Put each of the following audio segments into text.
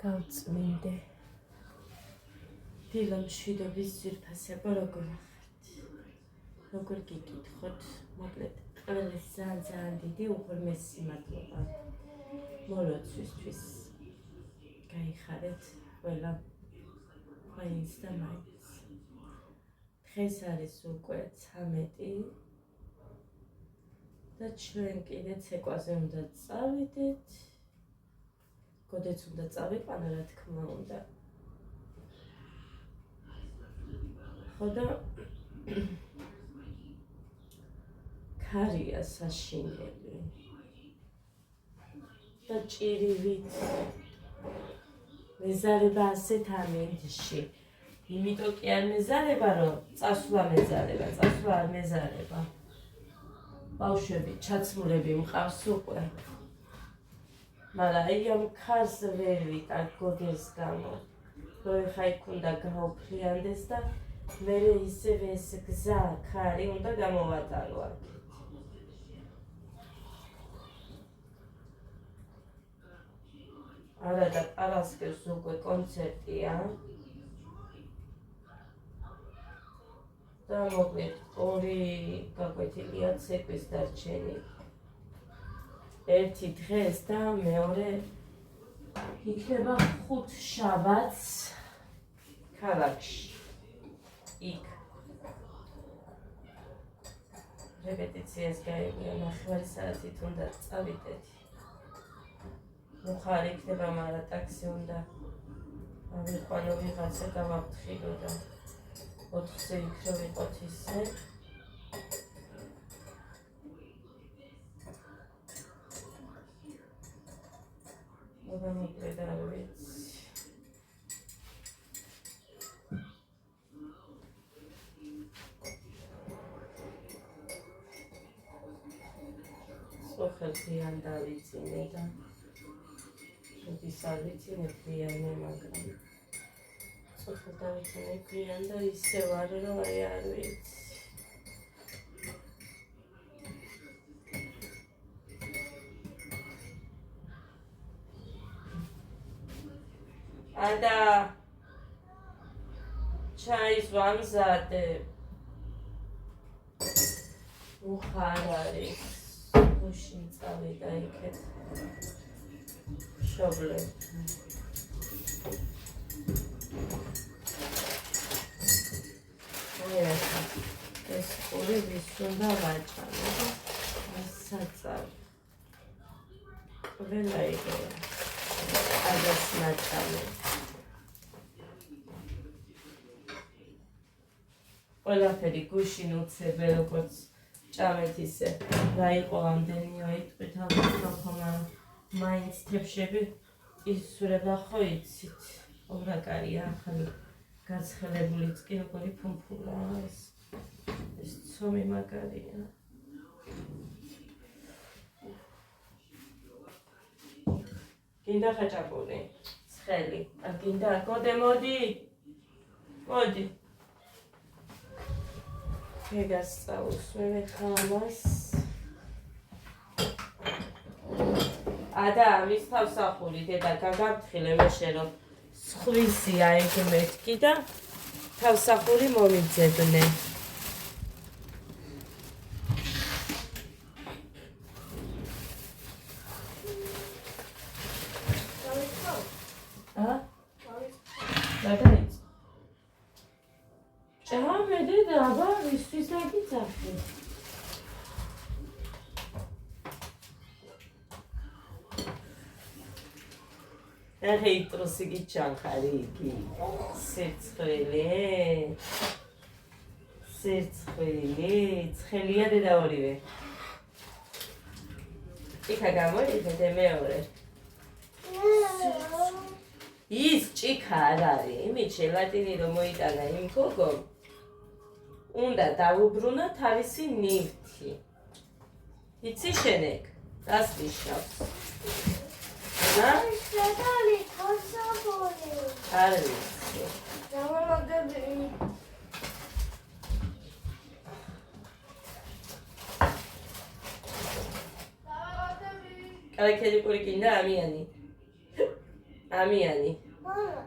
გავწმინდე. დილა მშვიდობის ძვირფასება როგორ ახართ? როგორ გიკითხოთ? მოკლედ, ყველას ძალიან დიდი უღრმესი მადლობა. მოლოცვისთვის გაიხარეთ ყველა მაინც და მაინც. დღეს არის უკვე 13 და ჩვენ კიდე ცეკვაზე უნდა წავიდეთ. გოდეც უნდა წავიყვანა, რა თქმა უნდა. ხო და ქარია საშინელი და ჭირივით მეზარება ასეთ ამინდში. იმიტომ კი არ მეზარება, რომ წასვლა მეძალება, წასვლა არ მეზარება. ბავშვები ჩაცმულები მყავს უკვე. მაგრამ აი ამ ქარს ვერ ვიტან გოდეს გამო. რომ ეხა იქ უნდა გაუფრიანდეს და მერე ისევ ეს გზა ქარი უნდა გამოვატარო აქ. არა და პარასკევს უკვე კონცერტია. და მოკლედ 2 გაკვეთილია ცეკვის დარჩენი. ერთი დღეს და მეორე იქნება 5 შაბათს ქალაქში. იქ რეპეტიციას გაიგია 9 საათით უნდა წავიდეთ. მხარი იქნება, მაგრამ ტაქსი უნდა ავიყვანო, ვიღაცა გავაფრთხილო და 4-ზე იქ რო ვიყოთ ისე. მოკლედ არ ვიცი. სოფელთან დავიწინე და შოდის არ ვიცინე გვიანე, მაგრამ სოფელ დავიწინე გვიან და ისე ვარ, რომ აი არ ვიცი. და ჩაის ვამზადე. უხარ არის. გუშინ წავიდა იქეთ. შობლე. ეს ორი ვის უნდა ვაჭამო და საწავ. ყველა იდეა. აგას ნაჭამე. ყველაფერი გუშინ უცებე, როგორც ჭამეთ ისე. რა იყო ამდენიო იტყვით ალბათ, მაგრამ მაინც თებშები ისურება ხო იცით. ობრაკარია ახალი გაცხელებულიც კი როგორი ფუმფულა ეს ცომი მაგარია. გინდა ხაჭაპური, ცხელი. არ გინდა? გოდე მოდი. მოდი. გასწავლოს მე ხამას. და ამის თავსახური დედა გაგაფრთხილე მეშე რომ სხვისი აიგ მეთქი და თავსახური მომიძებნე. ჭამე დედა, აბა ვისთვის დაგიძახე. ახლა იტროსი გიჩანხარი იგი. სერცხვილი. ცხელია დედა ორივე. იქა გამოიხედე მეორე. ის ჭიქა არ არის, იმით ჟელატინი რომ მოიტანა იმ გოგომ. უნდა დაუბრუნა თავისი ნივთი. იცი შენ ეგ? რას ნიშნავს? შეტალი თავსახური. არ ვიცი. დამალაგები. კალაკელი პური გინდა ამიანი. ამიანი. მამა.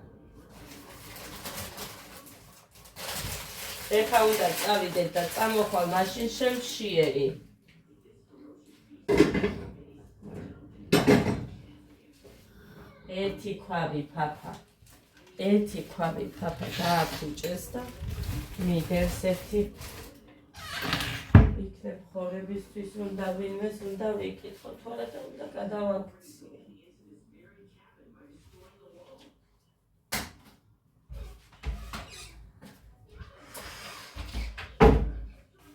ეხა უნდა წავიდეთ და წამოხვალ მაშინ შემშიერი. ერთი ქვავი ფაფა გააფუჭეს და მიდევს ერთი იქნებ ხორებისთვის უნდა ვინმეს უნდა ვიკითხო თორე და უნდა გადავაქციე.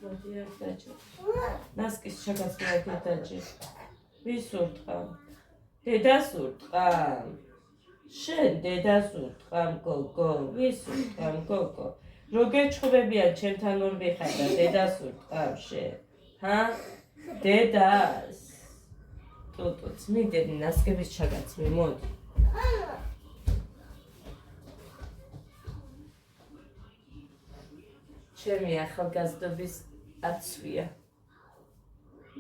მოდი არ დაჭერ. ნასკის ჩაგაცნა არ დაჭერ. ვის ურტყამ? დედას ურტყამ. შენ დედას ურტყამ გოგო. ვის ურტყამ გოგო? როგორ ჩხუბებიან ჩემთან ორ მიხარ და დედას ურტყამ შენ? ჰა? დედას. ტუტუც მიდები ნასკების ჩაგაცმი მოდი. ჩემი ახალგაზრდობის აცვია.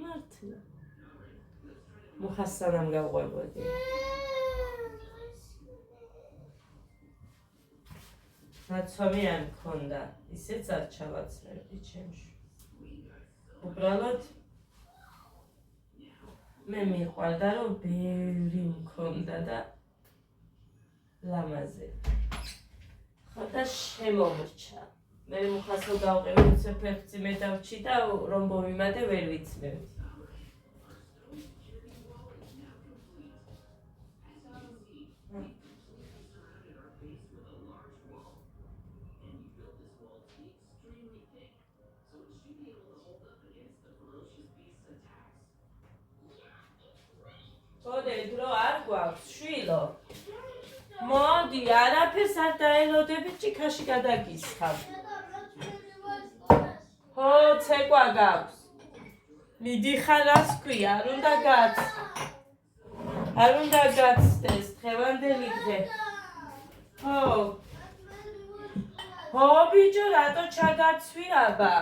მართლა. მუხასანამ გავყვებოდი. ნაცვამი არ მქონდა, ისეც არ ჩავაცმევდი ჩემში. უბრალოდ მე მიყვარდა რომ ბევრი მქონდა და ლამაზი. ხო და შემომრჩა. მე მუხასო გავყევი, უცებ ფეხცი მე დავჩი და რომ მოვიმატე ვერ ვიცმევდი. ხოდე დრო არ გვაქვს შვილო. მოდი არაფერს არ დაელოდებით ჭიქაში გადაგისხავ. ხო ცეკვა გაქვს. მიდიხარ რას ქვია არ უნდა გაცდეს დღევანდელი დღე. ხო ბიჭო რატო ჩაგაცვი აბა?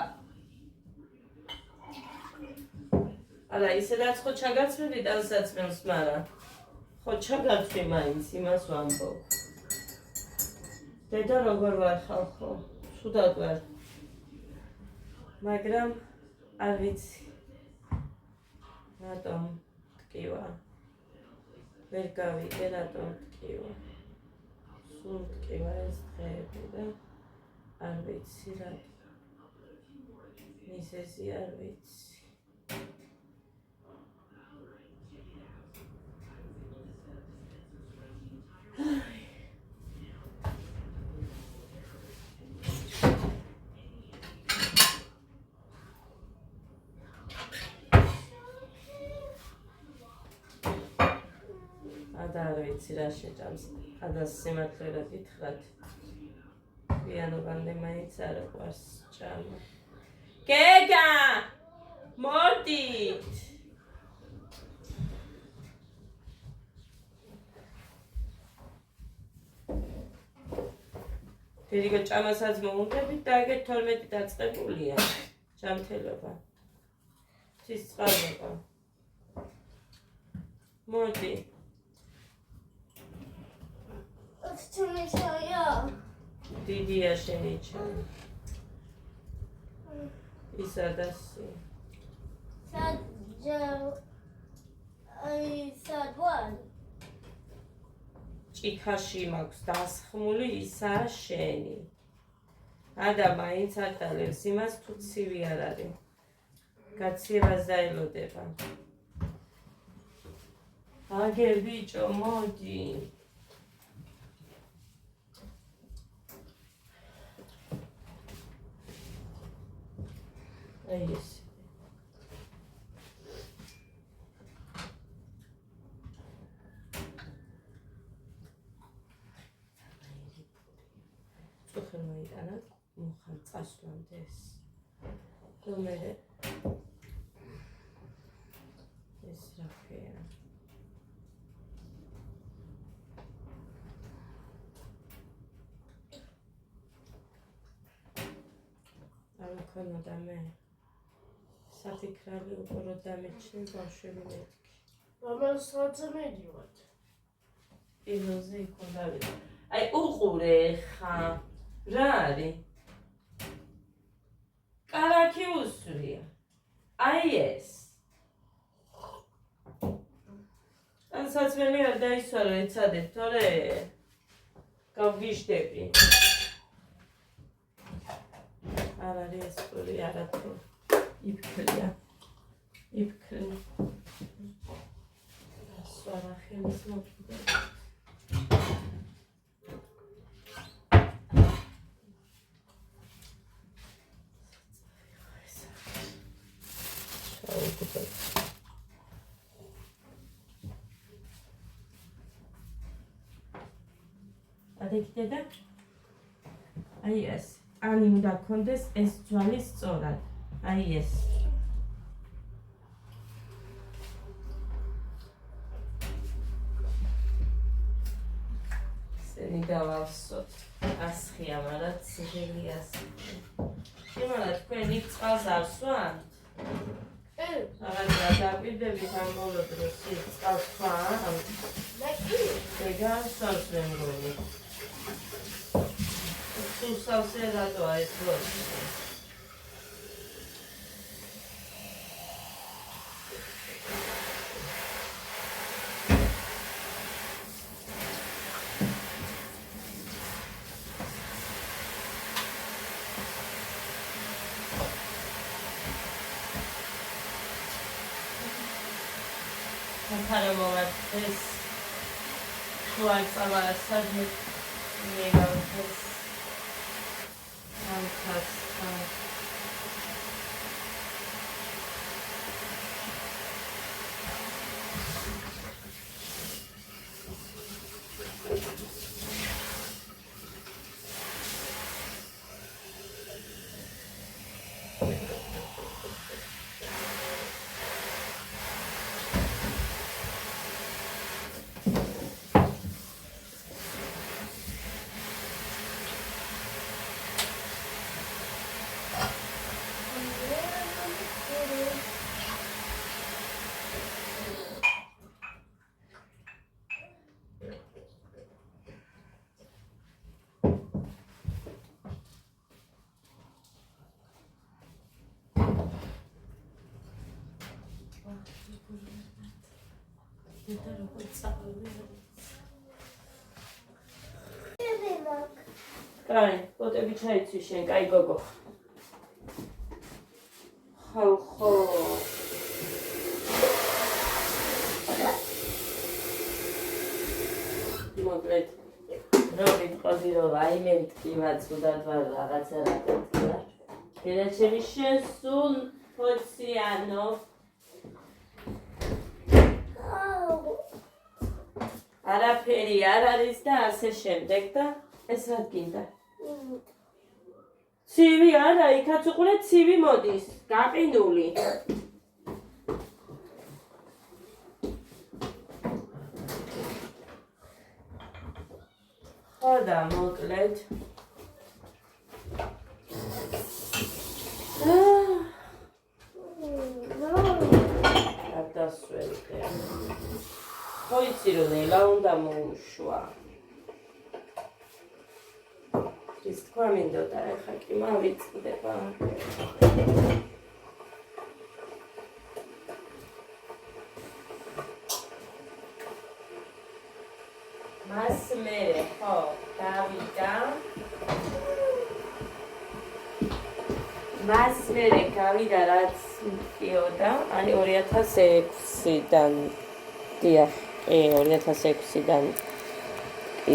არა ისედაც ხო ჩაგაცმები ტანსაცმელს მაგრამ ხო ჩაგაცვი მაინც იმას ვამბობ. დედა როგორ ვარ ხალხო? ცუდად ვარ. მაგრამ არ ვიცი რატომ ტკივა. ვერ გავიგე რატომ ტკივა. სულ ტკივა ეს დღეები და არ ვიცი რატომ. მიზეზი არ ვიცი. არ ვიცი რა შეჭამს. ადას სიმართლე რა გითხრათ. გვიანობამდე მაინც არ ყვარს ჭამა. გეგა! მოდით! თირიგო ჭამასაც მოუნდებით და ეგეთ 12 დაწყებულია. ჯანმრთელობა. თვის წყალობა. მოდი. დიდია შენი ჩაი. ის ადასი. სადვარ? ჭიქაში მაქვს დასხმული ისაა შენი. ადა მაინც ატალებს იმას თუ ცივი არ არის. გაციებას დაელოდება. აგერ ბიჭო მოდი. აი ეს. წუხი მოიტანა მუხა წასვლამდეს. რომელი ეს რა ქვია? არ მქონოდა მე. საფიქრალი უყურო დამეჩნი ბავშვები მეთქი. მამას საძმედივად. პირველზე იქ უნდა ვიდე. აი უყურე ხა. რა არის? კარაქი უსვრია. აი ეს. ან საცმელი არ დაისვარო ეცადეთ, თორე გავგიშდები. არ არის ეს პური არათუ. იფქრია. იფქრია. სვარა ხელის მოკიდე. ადექიდე აი ეს ანი უნდა გქონდეს ეს ძვალი სწორად აი ეს სენი დავავსოთ ასხია მაგრამ ციგელი ასხია იმალა თქვენ იქ წყალს არ სვამთ? აღარ დაგვიდებით ამ ბოლო დროს იქ წყალს სვამთ? დეგან სვამს მე მგონი სავსე რატოა ეს როჩი? ხარა მოვარდეს შუა სადმე მეგავდეს კაი, პოტები ჩაიცვი შენ, კაი გოგო. ხო. მოკლედ, რო ვიტყოდი, რომ აი მე მткиვა ცუდად ვარ რაღაცა რა გეტყვა. გენაჩემი შენ სულ ფოციანო. არაფერი არ არის და ასე შემდეგ და ეს რა გინდა? ცივი არა, იქაც უყურე ცივი მოდის, გაყინული. ხო და მოკლედ. არ დასვენდე. ხო იცი რომ ნელა უნდა მოუშვა. ის თქვა მინდოდა ეხა კი მავიწყდება. მას მერე ხო გავიდა. მას მერე გავიდა რაც მტკიოდა, აი 2006-დან დიახ 2006-დან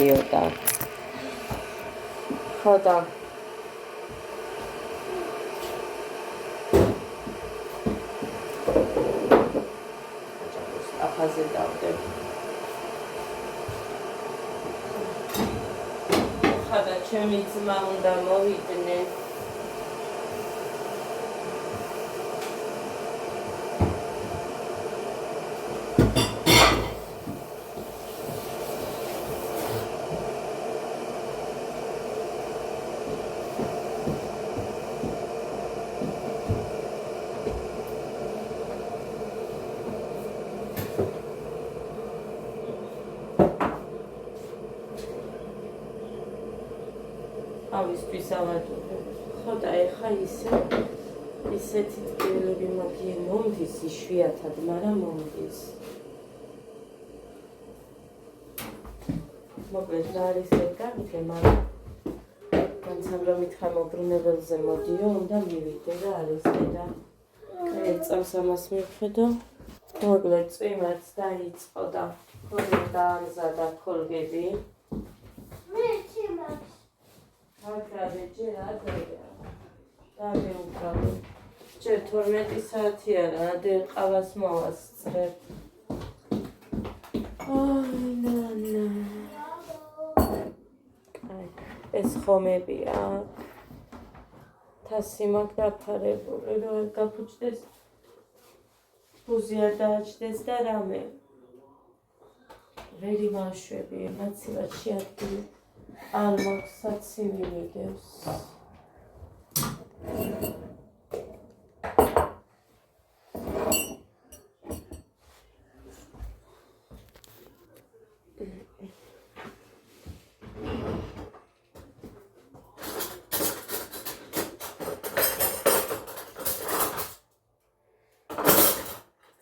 იოდა. ხო და აფაზე დავდებ. ხა და ჩემი ძმა უნდა მოვიდნენ. ყავისთვის ავადული. ხო და ეხა ისეთი ტკივილები მომდის იშვიათად, მაგრამ მომდის. მოკლედ რა არის ეგ გამიგე, მაგრამ განცამ რომ მითხარ მოbrunებელზე მოდიო, უნდა მივიდე რა არის და ერთ წამს ამას მივხედო. მოკლედ წვიმაც დაიწყო და ხოლმე დაამზადა ქოლგები. მე ჩემს აგრადე ჯერ ადრეა. დავეუბრალო. ჯერ 12 საათია რა, ადრე ყავას მოვასწრებ. ანა. ეს ხომებია. თასი მაგ დაფარებული, რომ არ გაფუჭდეს. ბუზი არ დააჭდეს და რამე. ვერი ვაშვები, მაცივად შეადგინე. არ მაქვს საცივი მიდევს.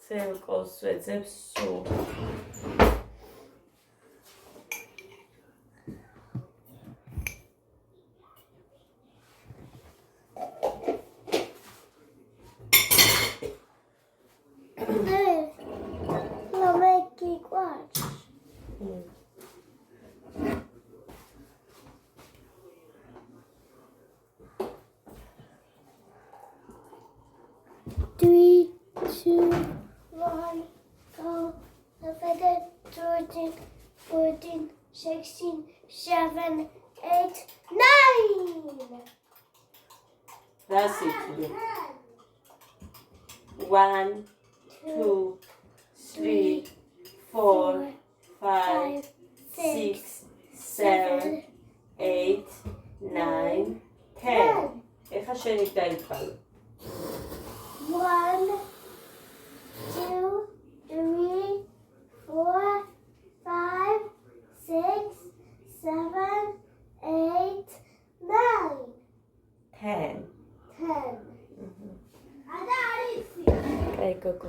ცელკოს ვეძებს სულ. Three, two, one, go. 13, 14, 16, 7, 8, 9. That's it. 1, 2, 3, 4, 5, 6, 7, 8, 9, 10. ეხა შენი დაიწყალო. 1, 2, 3, 4, 5, 6, 7, 8, 9, 10. 10. აი გოგო.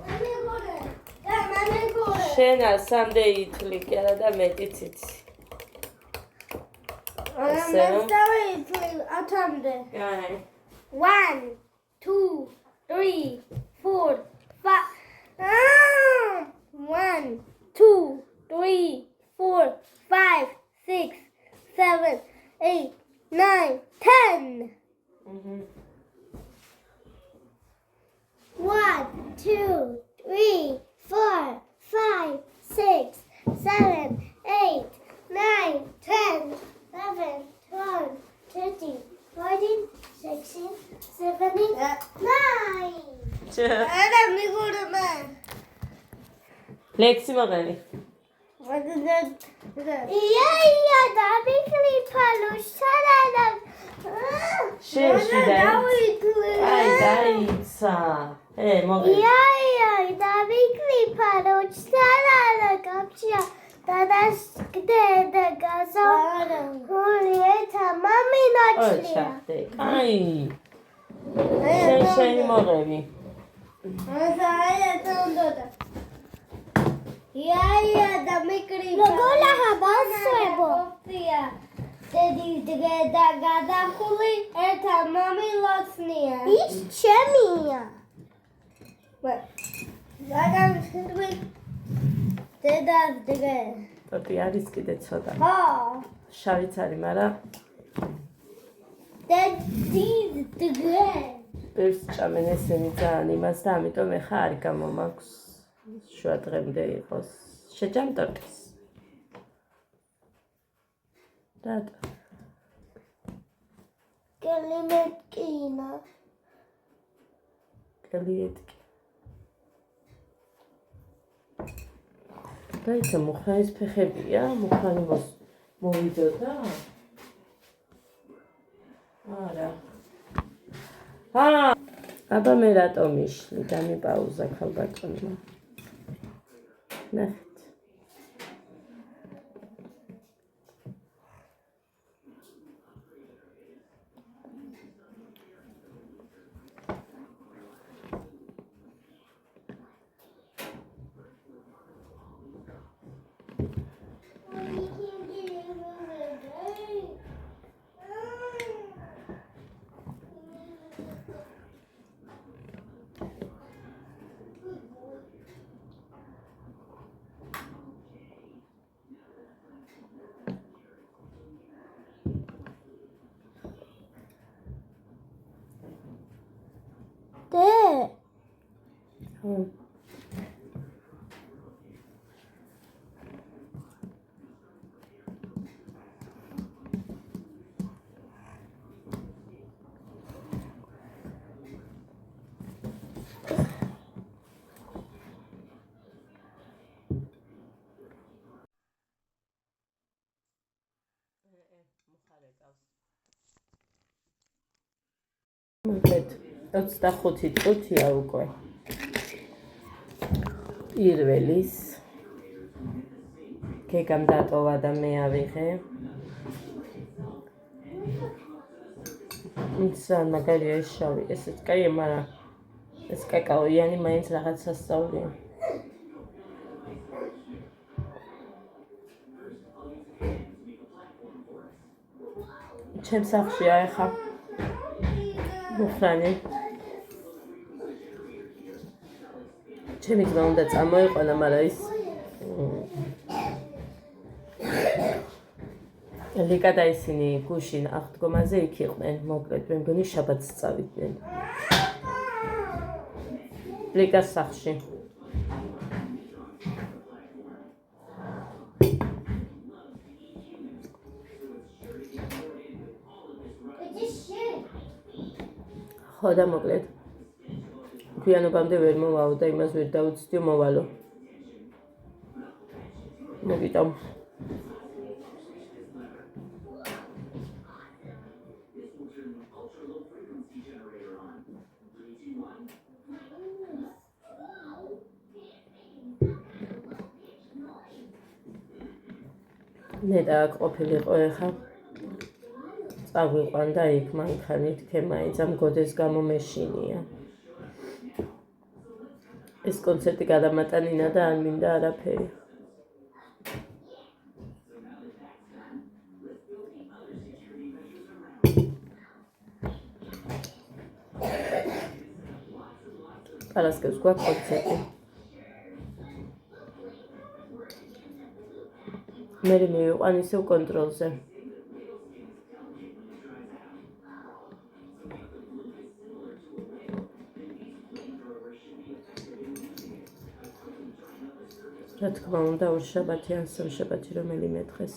შენ არ სამდე ითვლი კი არა და მეტიც იცი. ასე რომ? აი. 1, 2, 3, 4, 5. 1, 2, 3, 4, 5, 6, 7, 8, 9, 10. 1, 2, 3, 4, 5, 6, 7, 8, 9, 10, 11, 12, 13, 14, 16, 17, 9. ლექსი მოყევი. Ia, dabikli palushara. შეში აი დაიცა. მოყევი. Ia, dabikli palushara kapchia. Dadas gdeda gazo. Hulieta mami nochlia. აი. შენი მოყევი. Ia, dabikli. Logola habasebo. Dedi gdeda gadakuli eta mami lotsnia. Ის ჩემია. დედა დგე. ტოტი არის კიდე ცოტა. ხო. შავიც არის, მაგრამ დედი დგე. ბევრს ჭამენ ესენი ძალიან იმას და ამიტომ ეხა არ გამომაქვს შუა დღემდე იყოს. შეჭამ ტოტის. რატო? კელიმეტკინა. კელიეტკი. დაიცა მუხანის ფეხებია, მუხანი მოვიდო და არა. აბა მე რატომ იშლი და მიპაუზა ქალბატონმა. ნახეთ. მოკლედ 25 წუთია უკვე პირველის გეგამ დატოვა და მე ავიღე ძალიან მაგარია ეს შავი ესეც კაია მაგრამ ეს კაკაოიანი მაინც რაღაც სასწაულია ჩემს სახლშია ეხა მუხრანი ჩემი ძმა უნდა წამოიყვანა მაგრამ ის ლიკა და ისინი გუშინ აღდგომაზე იქ იყვნენ მოკლედ მე მგონი შაბათს წავიდნენ ლიკას სახლში ხო და მოკლედ გვიანობამდე ვერ მოვაო და იმას ვერ დავუცდიო მოვალო მოგიტომ მე და აქ ყოფილიყო ეხა წაგვიყვან და იქ მანქანით ქემაიძა მგოდეს გამო მეშინია ეს კონცერტი გადამატანინა და არ მინდა არაფერი პარასკევს გვაქვს კონცერტი მე მივიყვან ისევ კონტროლზე რა თქმა უნდა ორშაბათი ან სამშაბათი რომელიმე დღეს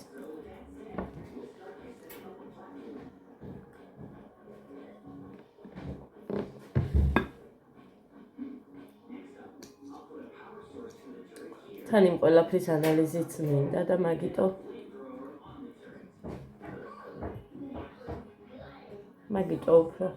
თან იმ ყველაფრის ანალიზიც მინდა და მაგიტო უფრო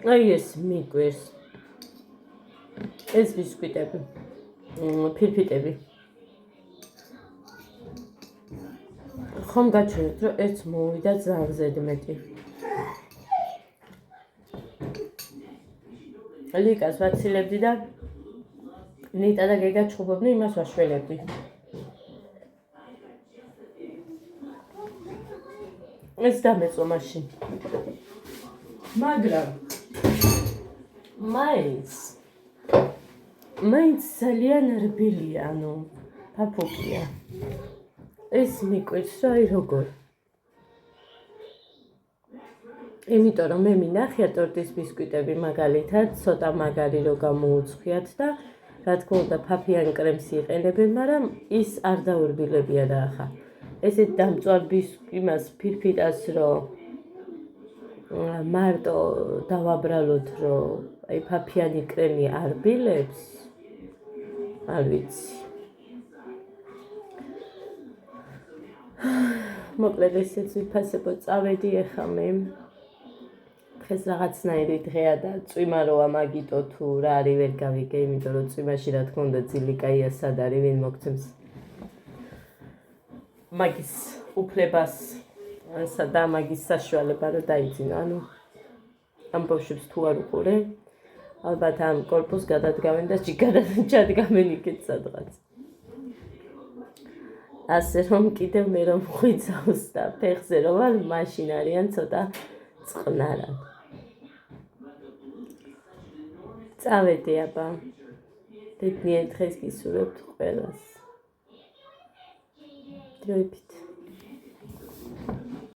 აი ეს მიგვეს ეს ბისკვიტები ფირფიტები ხომ გაჩვენეთ რომ ერთს მოვიდა ძალიან ზედმეტი ლიკას ვაცილებდი და ნიტა და გეგა ჩხუბობდნენ იმას ვაშველებდი ეს დამეწო მაშინ მაგრამ მაინც ძალიან რბილია ანუ ფაფუკია ეს მიკვირს რა აი როგორ იმიტომ რომ მე მინახია ტორტის ბისკვიტები მაგალითად ცოტა მაგარი რო გამოუცხიათ და რა თქმა უნდა ფაფიან კრემს იყენებენ მაგრამ ის არ დაურბილებია და ახლა ესეთ დამწვარ იმას ფირფიტას რო მარტო დავაბრალოთ რომ აი ფაფიანი კრემი არ ბილებს არ ვიცი მოკლედ ესეც ვიფასებო წავედი ეხა მე დღეს რაღაცნაირი დღეა და წვიმა როა მაგიტო თუ რა არის ვერ გავიგე იმიტომ რომ წვიმაში რა თქმა უნდა ძილი კაია სად არის ვინ მოგცემს მაგის უფლებას და მაგის საშუალება რომ დაიძინო ანუ ამ ბავშვებს თუ არ უყურე ალბათ ამ კორპუსს გადადგამენ და ჩადგამენ იქეთ სადღაც ასე რომ კიდევ მე რომ ხვიცავს და ფეხზე რომ ვარ მაშინ არიან ცოტა წყნარად წავედი აბა. ბედნიერ დღეს გისურვებთ ყველას. დროებით